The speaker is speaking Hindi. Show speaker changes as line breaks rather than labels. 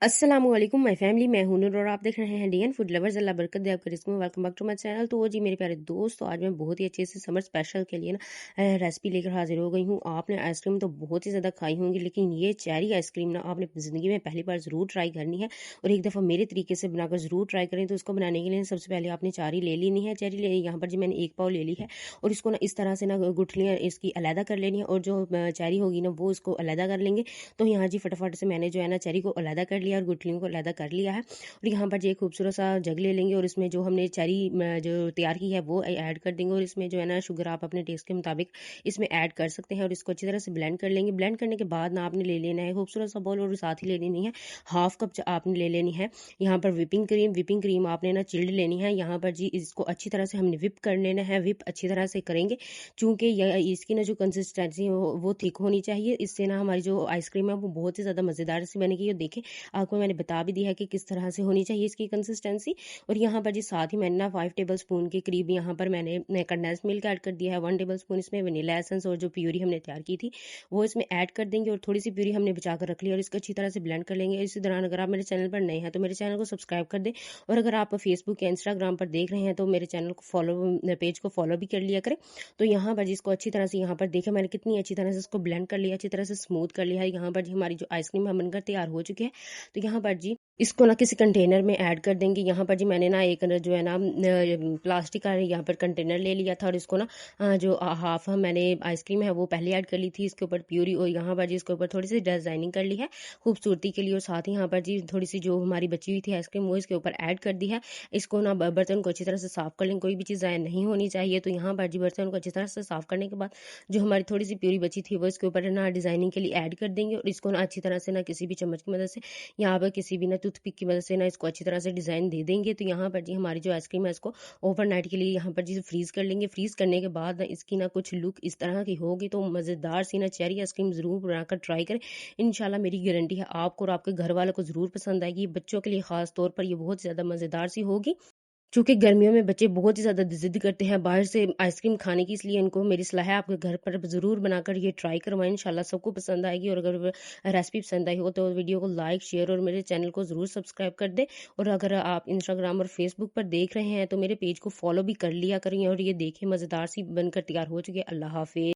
अस्सलामुअलैकुम माय फैमिली, मैं हूं नूर और आप देख रहे हैं डीएन फूड लवर्स। अल्लाह बरकत दे आपके रिस्क में। Welcome back to my channel. तो जी मेरे प्यारे दोस्तों, आज मैं बहुत ही अच्छे से समर स्पेशल के लिए ना रेसिपी लेकर हाजिर हो गई हूं। आपने आइसक्रीम तो बहुत ही ज़्यादा खाई होंगी, लेकिन ये चेरी आइसक्रीम ना आपने अपनी ज़िंदगी में पहली बार ज़रूर ट्राई करनी है और एक दफ़ा मेरे तरीके से बनाकर ज़रूर ट्राई करें। तो इसको बनाने के लिए सबसे पहले आपने चेरी ले लेनी है। चेरी ले यहाँ पर जी मैंने 1 पाव ले ली है और इसको ना इस तरह से ना गुठलियाँ इसकी अलहदा कर लेनी है और जो चेरी होगी ना वो इसको अलहदा कर लेंगे। तो यहाँ जी फटाफट से मैंने जो है ना चेरी को अलहदा कर लिया और गुठलियों को अलहदा कर लिया है। और यहाँ पर जो एक खूबसूरत सा जग ले लेंगे और इसमें जो हमने चेरी जो तैयार की है वो ऐड कर देंगे और इसमें जो है ना शुगर आप अपने टेस्ट के मुताबिक इसमें ऐड कर सकते हैं और इसको अच्छी तरह से ब्लेंड कर लेंगे। ब्लेंड करने के बाद ना आपने ले लेना है खूबसूरत सा बॉल और साथ ही ले लेनी है हाफ कप आपने ले लेनी है यहाँ पर विपिंग क्रीम आपने ना चिल्ड लेनी है। यहाँ पर जी इसको अच्छी तरह से हमने विप कर लेना है। विप अच्छी तरह से करेंगे चूंकि इसकी ना जो कंसिस्टेंसी वो थिक होनी चाहिए। इससे ना हमारी जो आइसक्रीम है वो बहुत ही ज़्यादा मज़ेदार सी बनेगी। और देखें आपको मैंने बता भी दिया है कि किस तरह से होनी चाहिए इसकी कंसिस्टेंसी। और यहाँ पर जी साथ ही मैंने ना 5 टेबल स्पून के करीब यहाँ पर मैंने कंडेंस मिल्क ऐड कर दिया है। 1 टेबल स्पून इसमें वनीला एसेंस और जो प्यूरी हमने तैयार की थी वो इसमें ऐड कर देंगे और थोड़ी सी प्यूरी हमने बचा कर रख ली और इसको अच्छी तरह से ब्लेंड कर लेंगे। इसी दौरान अगर आप मेरे चैनल पर नए हैं तो मेरे चैनल को सब्सक्राइब कर दें और अगर आप फेसबुक या इंस्टाग्राम पर देख रहे हैं तो मेरे चैनल को पेज को फॉलो भी कर लिया करें। तो यहाँ पर जिसको अच्छी तरह से यहाँ पर देखें मैंने कितनी अच्छी तरह से इसको ब्लेंड कर लिया, अच्छी तरह से स्मूथ कर लिया है। यहाँ पर जी हमारी जो आइसक्रीम है बनकर तैयार हो चुकी है। तो यहाँ पर जी इसको ना किसी कंटेनर में ऐड कर देंगे। यहाँ पर जी मैंने ना एक जो है ना प्लास्टिक का यहाँ पर कंटेनर ले लिया था और इसको ना जो हाफ मैंने आइसक्रीम है वो पहले ऐड कर ली थी इसके ऊपर प्यूरी और यहाँ पर जी इसके ऊपर थोड़ी सी डिजाइनिंग कर ली है खूबसूरती के लिए। और साथ ही यहाँ पर जी थोड़ी सी जो हमारी बची हुई थी आइसक्रीम वो इसके ऊपर ऐड कर दी है। इसको ना बर्तन को अच्छी तरह से साफ कर लें, कोई भी चीज़ ज़ाया नहीं होनी चाहिए। तो यहाँ पर जी बर्तन को अच्छी तरह से साफ करने के बाद जो हमारी थोड़ी सी प्यूरी बची थी वो इसके ऊपर ना डिजाइनिंग के लिए ऐड कर देंगे और इसको ना अच्छी तरह से ना किसी भी चम्मच की मदद से यहाँ पर किसी भी ना टूथपिक की मदद से ना इसको अच्छी तरह से डिज़ाइन दे देंगे। तो यहाँ पर जी हमारी जो आइसक्रीम है इसको ओवरनाइट के लिए यहाँ पर जी फ्रीज़ कर लेंगे। फ्रीज़ करने के बाद ना इसकी ना कुछ लुक इस तरह की होगी। तो मज़ेदार सी ना चेरी आइसक्रीम ज़रूर बनाकर ट्राई करें। इंशाल्लाह मेरी गारंटी है आपको और आपके घर वालों को ज़रूर पसंद आएगी। बच्चों के लिए ख़ास तौर पर ये बहुत ज़्यादा मज़ेदार सी होगी। चूँकि गर्मियों में बच्चे बहुत ही ज़्यादा ज़िद करते हैं बाहर से आइसक्रीम खाने की, इसलिए इनको मेरी सलाह है आपके घर पर ज़रूर बनाकर ये ट्राई करवाएं। इंशाल्लाह सबको पसंद आएगी। और अगर रेसिपी पसंद आई हो तो वीडियो को लाइक शेयर और मेरे चैनल को ज़रूर सब्सक्राइब कर दें। और अगर आप इंस्टाग्राम और फेसबुक पर देख रहे हैं तो मेरे पेज को फॉलो भी कर लिया करें। और ये देखें मज़ेदार सी बनकर तैयार हो चुकी है। अल्लाह हाफिज़।